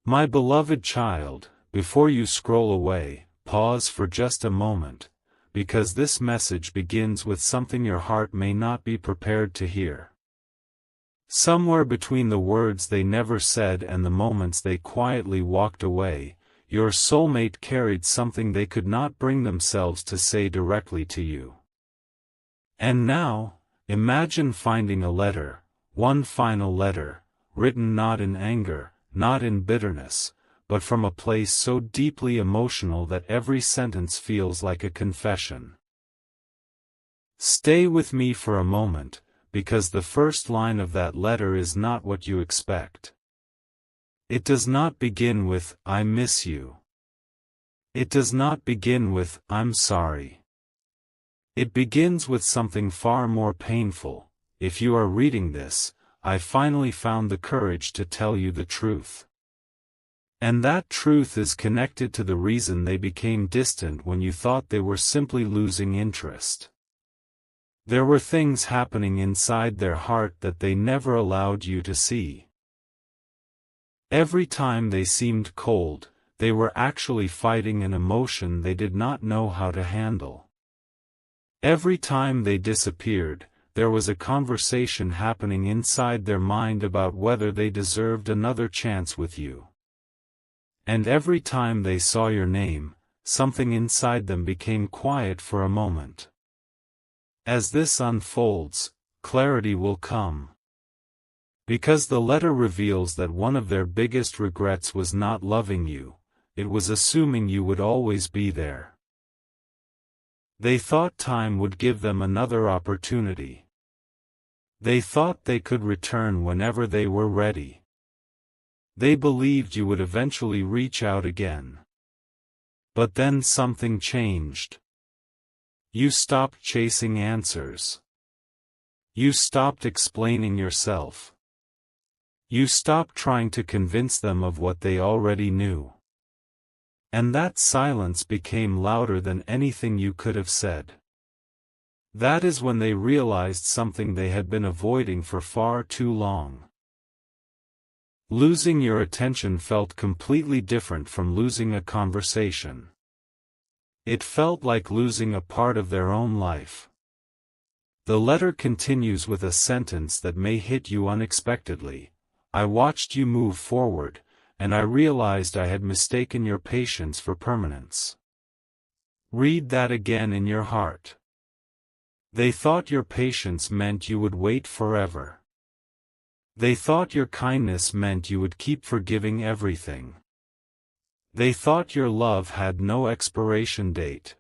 My beloved child, before you scroll away, pause for just a moment, because this message begins with something your heart may not be prepared to hear. Somewhere between the words they never said and the moments they quietly walked away, your soulmate carried something they could not bring themselves to say directly to you. And now, imagine finding a letter, one final letter, written not in anger, not in bitterness, but from a place so deeply emotional that every sentence feels like a confession. Stay with me for a moment, because the first line of that letter is not what you expect. It does not begin with, "I miss you." It does not begin with, "I'm sorry." It begins with something far more painful. If you are reading this, I finally found the courage to tell you the truth. And that truth is connected to the reason they became distant when you thought they were simply losing interest. There were things happening inside their heart that they never allowed you to see. Every time they seemed cold, they were actually fighting an emotion they did not know how to handle. Every time they disappeared, there was a conversation happening inside their mind about whether they deserved another chance with you. And every time they saw your name, something inside them became quiet for a moment. As this unfolds, clarity will come. Because the letter reveals that one of their biggest regrets was not loving you, it was assuming you would always be there. They thought time would give them another opportunity. They thought they could return whenever they were ready. They believed you would eventually reach out again. But then something changed. You stopped chasing answers. You stopped explaining yourself. You stopped trying to convince them of what they already knew. And that silence became louder than anything you could have said. That is when they realized something they had been avoiding for far too long. Losing your attention felt completely different from losing a conversation. It felt like losing a part of their own life. The letter continues with a sentence that may hit you unexpectedly. I watched you move forward, and I realized I had mistaken your patience for permanence. Read that again in your heart. They thought your patience meant you would wait forever. They thought your kindness meant you would keep forgiving everything. They thought your love had no expiration date.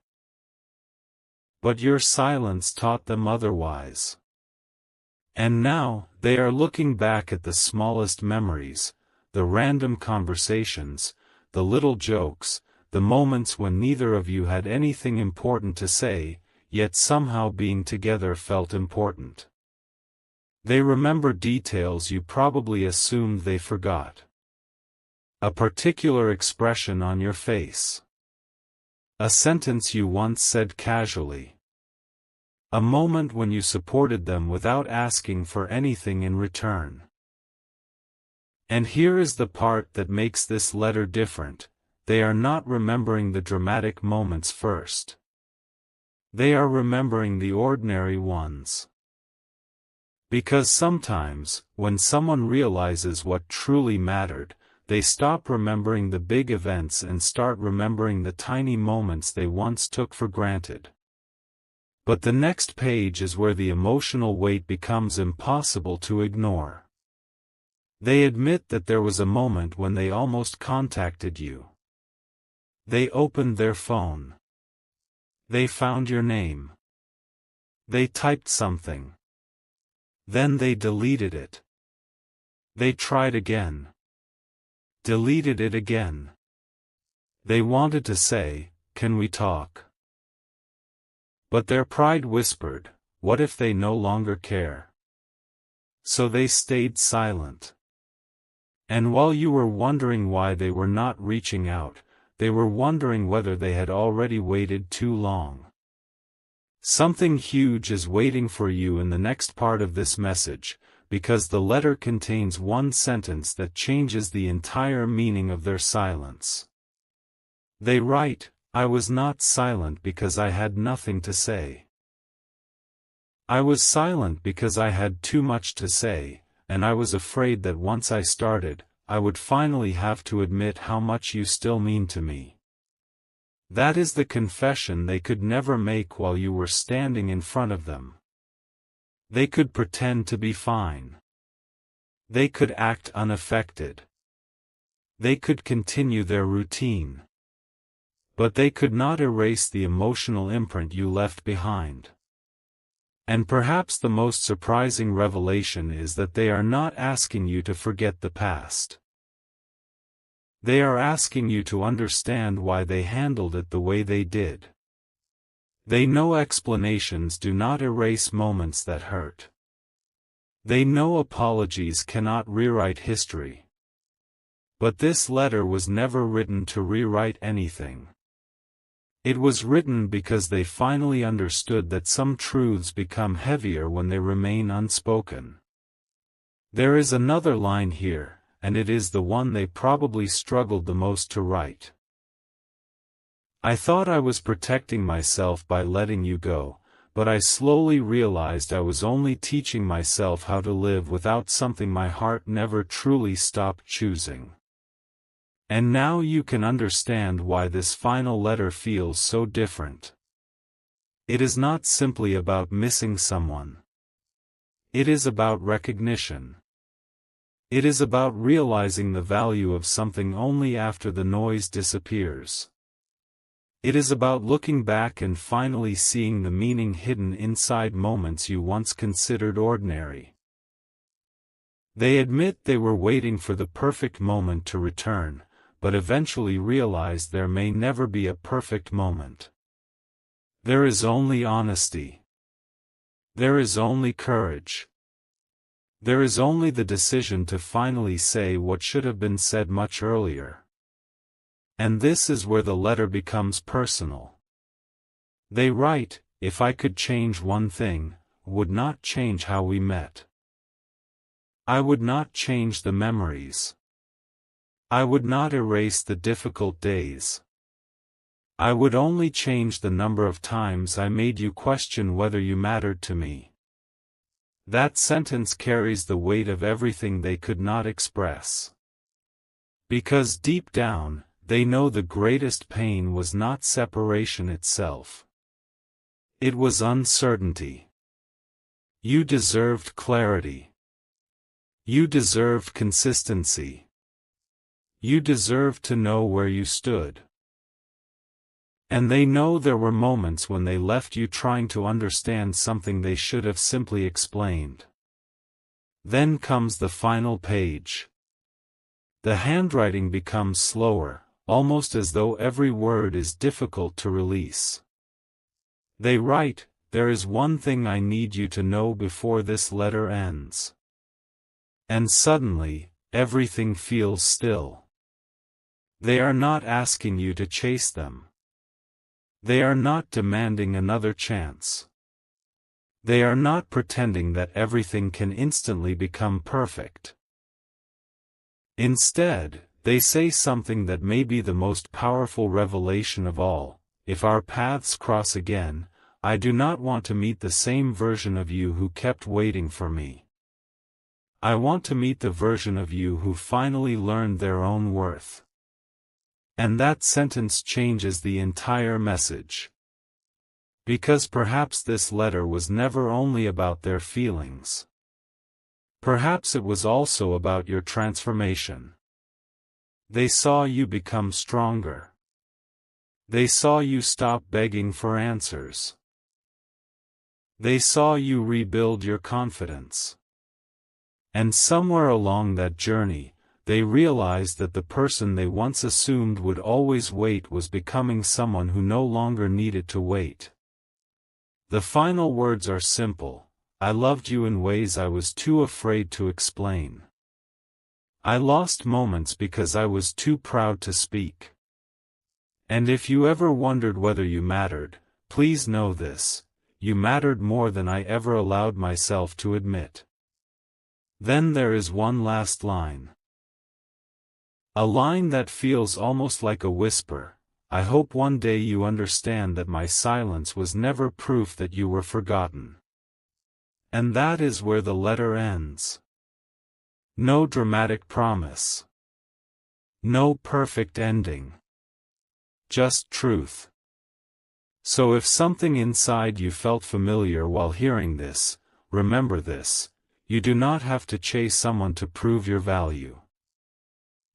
But your silence taught them otherwise. And now, they are looking back at the smallest memories, the random conversations, the little jokes, the moments when neither of you had anything important to say, yet somehow being together felt important. They remember details you probably assumed they forgot. A particular expression on your face. A sentence you once said casually. A moment when you supported them without asking for anything in return. And here is the part that makes this letter different: they are not remembering the dramatic moments first. They are remembering the ordinary ones. Because sometimes, when someone realizes what truly mattered, they stop remembering the big events and start remembering the tiny moments they once took for granted. But the next page is where the emotional weight becomes impossible to ignore. They admit that there was a moment when they almost contacted you. They opened their phone. They found your name. They typed something. Then they deleted it. They tried again. Deleted it again. They wanted to say, "Can we talk?" But their pride whispered, "What if they no longer care?" So they stayed silent. And while you were wondering why they were not reaching out, they were wondering whether they had already waited too long. Something huge is waiting for you in the next part of this message, because the letter contains one sentence that changes the entire meaning of their silence. They write, "I was not silent because I had nothing to say. I was silent because I had too much to say, and I was afraid that once I started, I would finally have to admit how much you still mean to me." That is the confession they could never make while you were standing in front of them. They could pretend to be fine. They could act unaffected. They could continue their routine. But they could not erase the emotional imprint you left behind. And perhaps the most surprising revelation is that they are not asking you to forget the past. They are asking you to understand why they handled it the way they did. They know explanations do not erase moments that hurt. They know apologies cannot rewrite history. But this letter was never written to rewrite anything. It was written because they finally understood that some truths become heavier when they remain unspoken. There is another line here, and it is the one they probably struggled the most to write. "I thought I was protecting myself by letting you go, but I slowly realized I was only teaching myself how to live without something my heart never truly stopped choosing. And now you can understand why this final letter feels so different. It is not simply about missing someone. It is about recognition. It is about realizing the value of something only after the noise disappears. It is about looking back and finally seeing the meaning hidden inside moments you once considered ordinary." They admit they were waiting for the perfect moment to return, but eventually realized there may never be a perfect moment. There is only honesty. There is only courage. There is only the decision to finally say what should have been said much earlier. And this is where the letter becomes personal. They write, "If I could change one thing, would not change how we met. I would not change the memories. I would not erase the difficult days. I would only change the number of times I made you question whether you mattered to me." That sentence carries the weight of everything they could not express. Because deep down, they know the greatest pain was not separation itself. It was uncertainty. You deserved clarity. You deserved consistency. You deserved to know where you stood. And they know there were moments when they left you trying to understand something they should have simply explained. Then comes the final page. The handwriting becomes slower, almost as though every word is difficult to release. They write, "There is one thing I need you to know before this letter ends." And suddenly, everything feels still. They are not asking you to chase them. They are not demanding another chance. They are not pretending that everything can instantly become perfect. Instead, they say something that may be the most powerful revelation of all: "If our paths cross again, I do not want to meet the same version of you who kept waiting for me. I want to meet the version of you who finally learned their own worth." And that sentence changes the entire message. Because perhaps this letter was never only about their feelings. Perhaps it was also about your transformation. They saw you become stronger. They saw you stop begging for answers. They saw you rebuild your confidence. And somewhere along that journey, they realized that the person they once assumed would always wait was becoming someone who no longer needed to wait. The final words are simple: "I loved you in ways I was too afraid to explain. I lost moments because I was too proud to speak. And if you ever wondered whether you mattered, please know this: you mattered more than I ever allowed myself to admit." Then there is one last line. A line that feels almost like a whisper. I hope one day you understand that my silence was never proof that you were forgotten. And that is where the letter ends. No dramatic promise. No perfect ending. Just truth. So if something inside you felt familiar while hearing this, remember this: you do not have to chase someone to prove your value.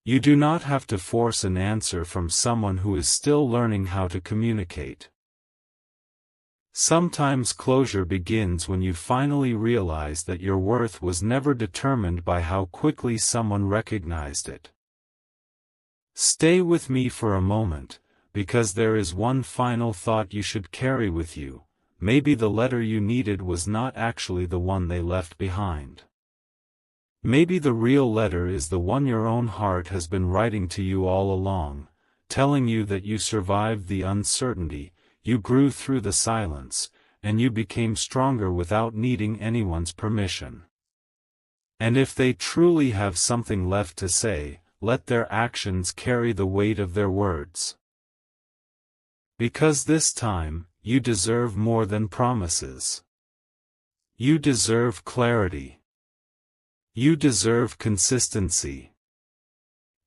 You do not have to force an answer from someone who is still learning how to communicate. Sometimes closure begins when you finally realize that your worth was never determined by how quickly someone recognized it. Stay with me for a moment, because there is one final thought you should carry with you. Maybe the letter you needed was not actually the one they left behind. Maybe the real letter is the one your own heart has been writing to you all along, telling you that you survived the uncertainty, you grew through the silence, and you became stronger without needing anyone's permission. And if they truly have something left to say, let their actions carry the weight of their words. Because this time, you deserve more than promises. You deserve clarity. You deserve consistency.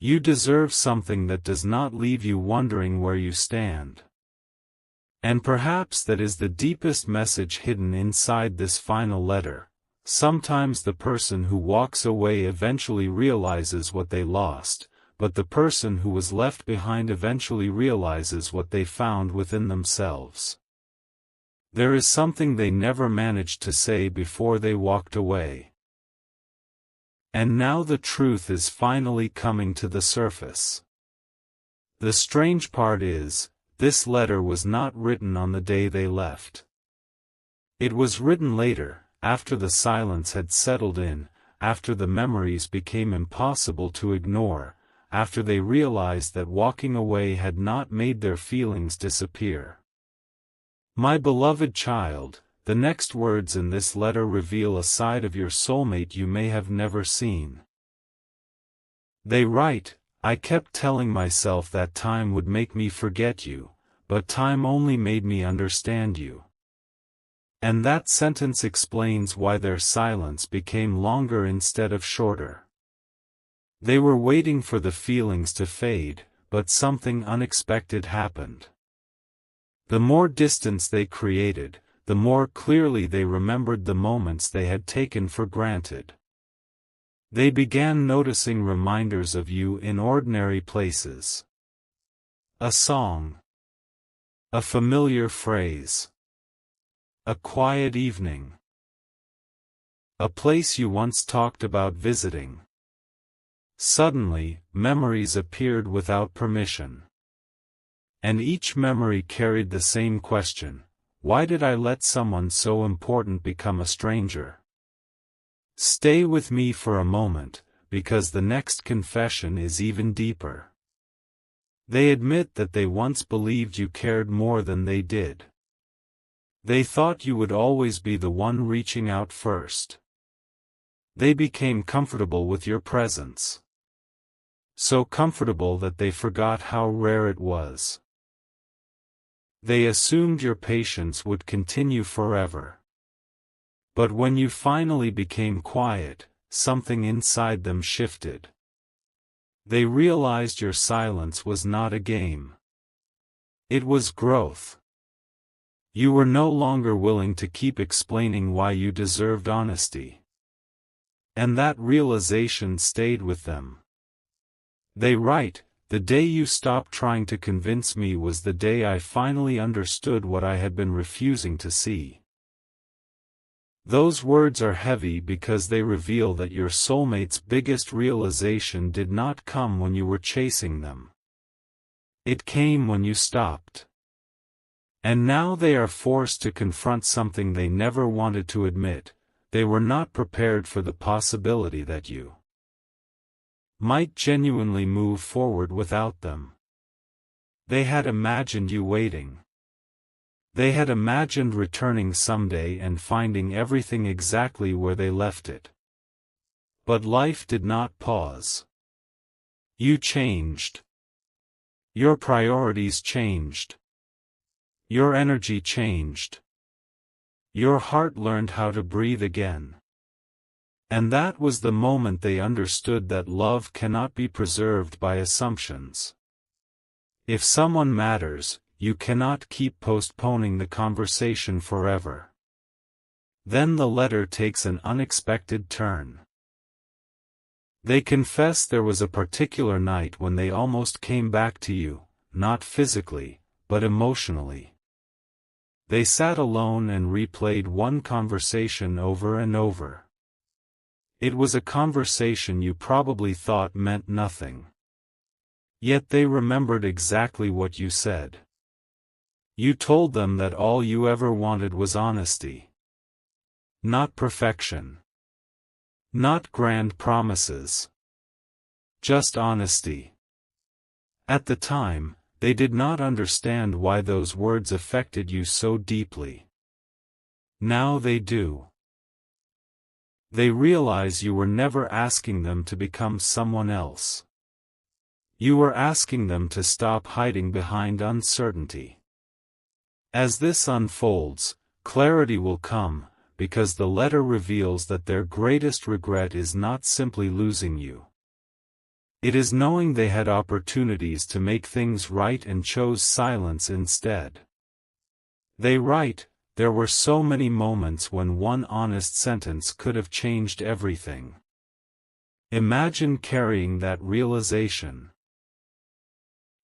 You deserve something that does not leave you wondering where you stand. And perhaps that is the deepest message hidden inside this final letter. Sometimes the person who walks away eventually realizes what they lost, but the person who was left behind eventually realizes what they found within themselves. There is something they never managed to say before they walked away. And now the truth is finally coming to the surface. The strange part is, this letter was not written on the day they left. It was written later, after the silence had settled in, after the memories became impossible to ignore, after they realized that walking away had not made their feelings disappear. My beloved child, the next words in this letter reveal a side of your soulmate you may have never seen. They write, I kept telling myself that time would make me forget you, but time only made me understand you. And that sentence explains why their silence became longer instead of shorter. They were waiting for the feelings to fade, but something unexpected happened. The more distance they created, the more clearly they remembered the moments they had taken for granted. They began noticing reminders of you in ordinary places. A song. A familiar phrase. A quiet evening. A place you once talked about visiting. Suddenly, memories appeared without permission. And each memory carried the same question: why did I let someone so important become a stranger? Stay with me for a moment, because the next confession is even deeper. They admit that they once believed you cared more than they did. They thought you would always be the one reaching out first. They became comfortable with your presence. So comfortable that they forgot how rare it was. They assumed your patience would continue forever. But when you finally became quiet, something inside them shifted. They realized your silence was not a game. It was growth. You were no longer willing to keep explaining why you deserved honesty. And that realization stayed with them. They write, the day you stopped trying to convince me was the day I finally understood what I had been refusing to see. Those words are heavy because they reveal that your soulmate's biggest realization did not come when you were chasing them. It came when you stopped. And now they are forced to confront something they never wanted to admit. They were not prepared for the possibility that you might genuinely move forward without them. They had imagined you waiting. They had imagined returning someday and finding everything exactly where they left it. But life did not pause. You changed. Your priorities changed. Your energy changed. Your heart learned how to breathe again. And that was the moment they understood that love cannot be preserved by assumptions. If someone matters, you cannot keep postponing the conversation forever. Then the letter takes an unexpected turn. They confess there was a particular night when they almost came back to you, not physically, but emotionally. They sat alone and replayed one conversation over and over. It was a conversation you probably thought meant nothing. Yet they remembered exactly what you said. You told them that all you ever wanted was honesty. Not perfection. Not grand promises. Just honesty. At the time, they did not understand why those words affected you so deeply. Now they do. They realize you were never asking them to become someone else. You were asking them to stop hiding behind uncertainty. As this unfolds, clarity will come, because the letter reveals that their greatest regret is not simply losing you. It is knowing they had opportunities to make things right and chose silence instead. They write, "There were so many moments when one honest sentence could have changed everything." Imagine carrying that realization.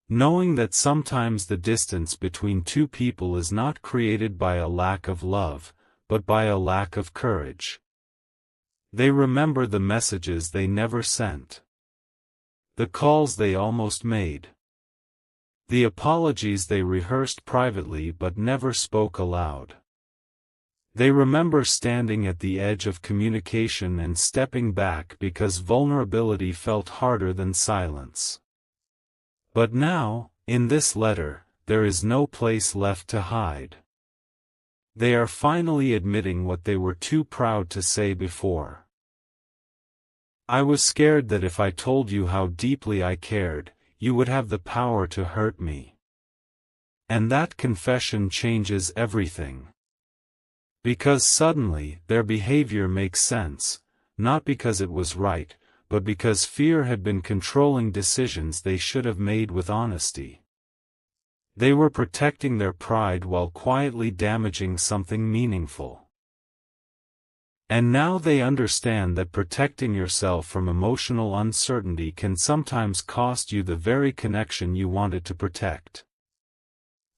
Knowing that sometimes the distance between two people is not created by a lack of love, but by a lack of courage. They remember the messages they never sent. The calls they almost made. The apologies they rehearsed privately but never spoke aloud. They remember standing at the edge of communication and stepping back because vulnerability felt harder than silence. But now, in this letter, there is no place left to hide. They are finally admitting what they were too proud to say before. I was scared that if I told you how deeply I cared, you would have the power to hurt me. And that confession changes everything. Because suddenly, their behavior makes sense, not because it was right, but because fear had been controlling decisions they should have made with honesty. They were protecting their pride while quietly damaging something meaningful. And now they understand that protecting yourself from emotional uncertainty can sometimes cost you the very connection you wanted to protect.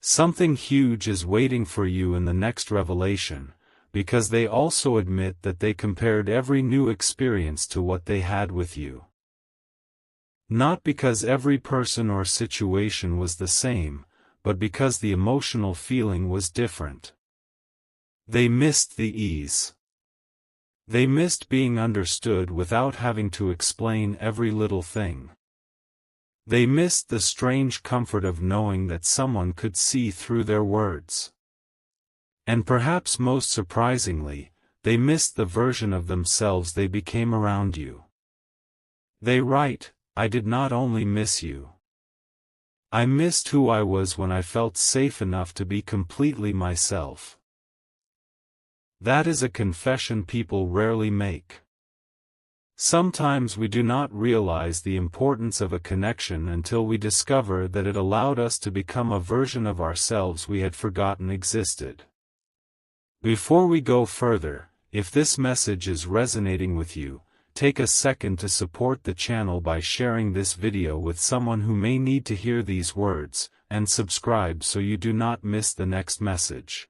Something huge is waiting for you in the next revelation, because they also admit that they compared every new experience to what they had with you. Not because every person or situation was the same, but because the emotional feeling was different. They missed the ease. They missed being understood without having to explain every little thing. They missed the strange comfort of knowing that someone could see through their words. And perhaps most surprisingly, they missed the version of themselves they became around you. They write, "I did not only miss you. I missed who I was when I felt safe enough to be completely myself." That is a confession people rarely make. Sometimes we do not realize the importance of a connection until we discover that it allowed us to become a version of ourselves we had forgotten existed. Before we go further, if this message is resonating with you, take a second to support the channel by sharing this video with someone who may need to hear these words, and subscribe so you do not miss the next message.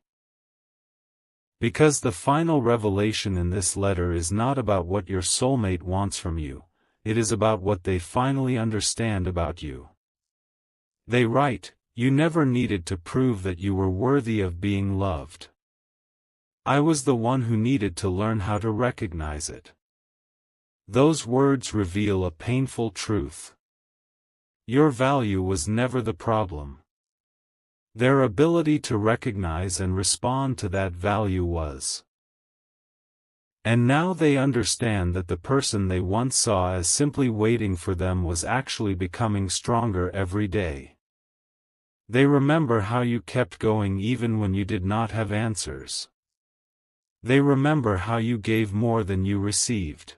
Because the final revelation in this letter is not about what your soulmate wants from you, it is about what they finally understand about you. They write, "You never needed to prove that you were worthy of being loved. I was the one who needed to learn how to recognize it." Those words reveal a painful truth. Your value was never the problem. Their ability to recognize and respond to that value was. And now they understand that the person they once saw as simply waiting for them was actually becoming stronger every day. They remember how you kept going even when you did not have answers. They remember how you gave more than you received.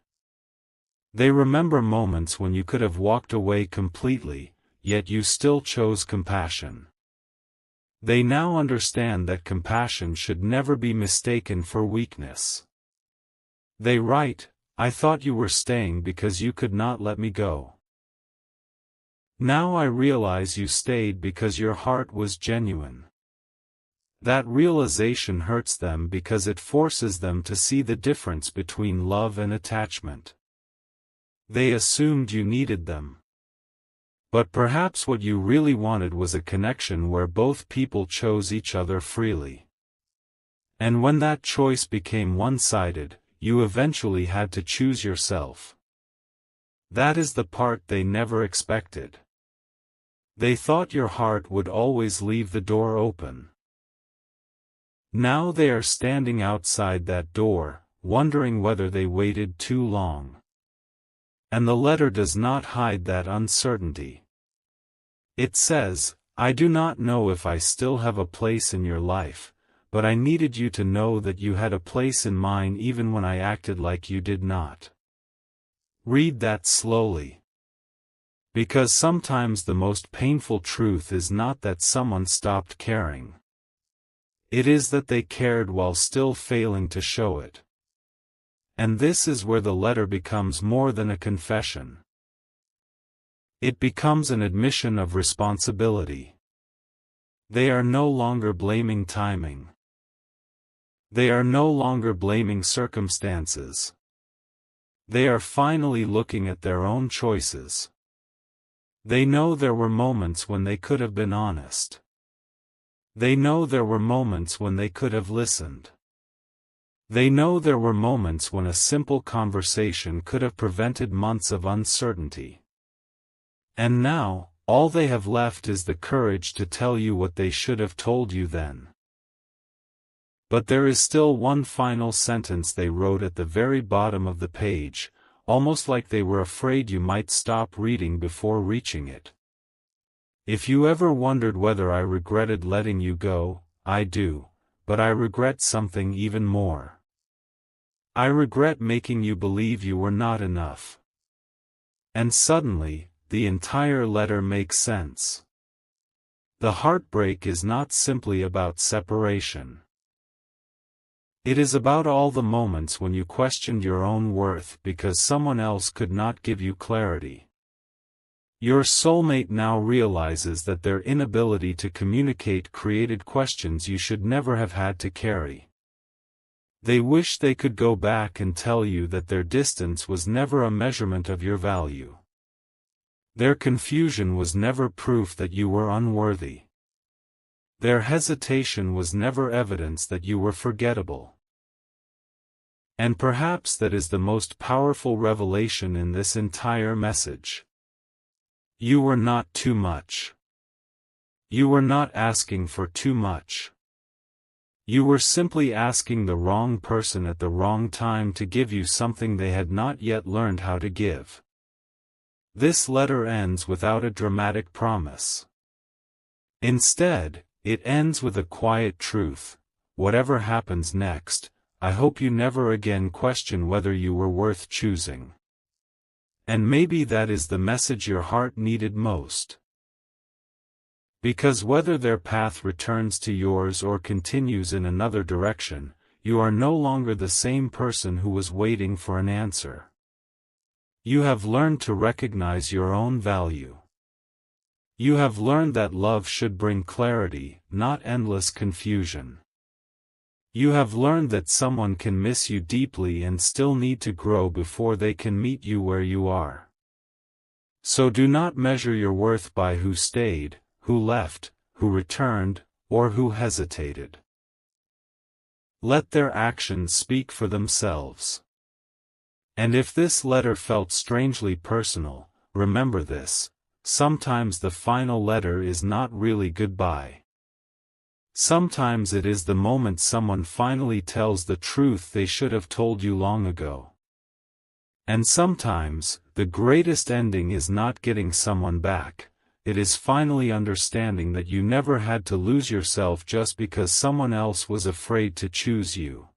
They remember moments when you could have walked away completely, yet you still chose compassion. They now understand that compassion should never be mistaken for weakness. They write, "I thought you were staying because you could not let me go. Now I realize you stayed because your heart was genuine." That realization hurts them because it forces them to see the difference between love and attachment. They assumed you needed them. But perhaps what you really wanted was a connection where both people chose each other freely. And when that choice became one-sided, you eventually had to choose yourself. That is the part they never expected. They thought your heart would always leave the door open. Now they are standing outside that door, wondering whether they waited too long. And the letter does not hide that uncertainty. It says, "I do not know if I still have a place in your life, but I needed you to know that you had a place in mine even when I acted like you did not." Read that slowly. Because sometimes the most painful truth is not that someone stopped caring. It is that they cared while still failing to show it. And this is where the letter becomes more than a confession. It becomes an admission of responsibility. They are no longer blaming timing. They are no longer blaming circumstances. They are finally looking at their own choices. They know there were moments when they could have been honest. They know there were moments when they could have listened. They know there were moments when a simple conversation could have prevented months of uncertainty. And now, all they have left is the courage to tell you what they should have told you then. But there is still one final sentence they wrote at the very bottom of the page, almost like they were afraid you might stop reading before reaching it. "If you ever wondered whether I regretted letting you go, I do, but I regret something even more. I regret making you believe you were not enough." And suddenly, the entire letter makes sense. The heartbreak is not simply about separation. It is about all the moments when you questioned your own worth because someone else could not give you clarity. Your soulmate now realizes that their inability to communicate created questions you should never have had to carry. They wish they could go back and tell you that their distance was never a measurement of your value. Their confusion was never proof that you were unworthy. Their hesitation was never evidence that you were forgettable. And perhaps that is the most powerful revelation in this entire message. You were not too much. You were not asking for too much. You were simply asking the wrong person at the wrong time to give you something they had not yet learned how to give. This letter ends without a dramatic promise. Instead, it ends with a quiet truth: whatever happens next, I hope you never again question whether you were worth choosing. And maybe that is the message your heart needed most. Because whether their path returns to yours or continues in another direction, you are no longer the same person who was waiting for an answer. You have learned to recognize your own value. You have learned that love should bring clarity, not endless confusion. You have learned that someone can miss you deeply and still need to grow before they can meet you where you are. So do not measure your worth by who stayed, who left, who returned, or who hesitated. Let their actions speak for themselves. And if this letter felt strangely personal, remember this: sometimes the final letter is not really goodbye. Sometimes it is the moment someone finally tells the truth they should have told you long ago. And sometimes, the greatest ending is not getting someone back, it is finally understanding that you never had to lose yourself just because someone else was afraid to choose you.